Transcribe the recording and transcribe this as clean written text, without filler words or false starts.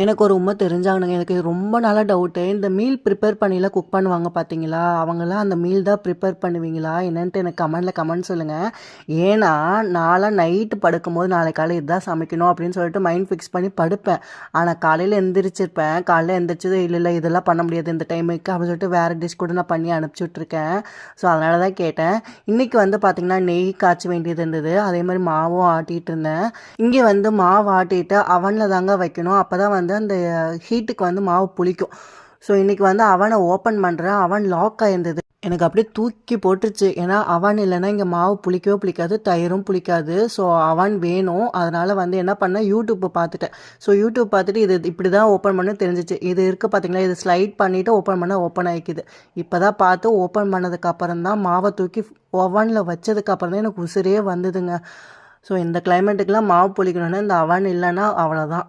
எனக்கு ஒரு உண்மை தெரிஞ்சாகணுங்க. எனக்கு இது ரொம்ப நாளா டவுட்டு. இந்த மீல் ப்ரிப்பேர் பண்ணிலாம் குக் பண்ணுவாங்க பார்த்தீங்களா? அவங்கலாம் அந்த மீல் தான் ப்ரிப்பேர் பண்ணுவீங்களா? என்னன்ட்டு எனக்கு கமெண்ட் சொல்லுங்க. ஏன்னா, நான்லாம் நைட்டு படுக்கும்போது நாளைக்கு காலையில இதுதான் சமைக்கணும் அப்படின்னு சொல்லிட்டு மைண்ட் ஃபிக்ஸ் பண்ணி படுப்பேன். ஆனா காலையில எந்திரிச்சிருப்பேன். காலையில எந்திரிச்சதும் இல்ல இதெல்லாம் பண்ண முடியாது இந்த டைமுக்கு அப்படின்னு சொல்லிட்டு வேற டிஷ் கூட நான் பண்ணி அனுப்பிச்சு விட்டுருக்கேன். ஸோ அதனால தான் கேட்டேன். இன்னைக்கு வந்து பார்த்தீங்கன்னா, நெய் காய்ச்ச வேண்டியது இருந்தது. அதே மாரி மாவும் ஆட்டிட்டு இருந்தேன். இங்கே வந்து மாவு ஆட்டிட்டு அவனில் தாங்க வைக்கணும். அப்போ தான் வந்து அந்த ஹீட்டுக்கு வந்து மாவு புளிக்கும். ஸோ இன்றைக்கி வந்து அவனை ஓப்பன் பண்ணுறேன். அவன் லாக் ஆகிருந்தது. எனக்கு அப்படியே தூக்கி போட்டுருச்சு. ஏன்னா அவன் இல்லைன்னா இங்கே மாவு புளிக்கவே புளிக்காது, தயிரும் புளிக்காது. ஸோ அவன் வேணும். அதனால் வந்து என்ன பண்ணேன், யூடியூப்பை பார்த்துட்டேன். ஸோ யூடியூப் பார்த்துட்டு இது இப்படி தான் ஓப்பன் பண்ண தெரிஞ்சிச்சு. இது இருக்குது பார்த்தீங்களா, இது ஸ்லைட் பண்ணிவிட்டு ஓப்பன் பண்ண ஓப்பன் ஆகிக்குது. இப்போ தான் பார்த்து ஓப்பன் பண்ணதுக்கப்புறம் தான் மாவை தூக்கி ஓவனில் வச்சதுக்கப்புறம் தான் எனக்கு உசுரே வந்ததுங்க. ஸோ இந்த கிளைமேட்டுக்கெலாம் மாவு புளிக்கணும்னா இந்த அவன் இல்லைன்னா அவ்வளோதான்.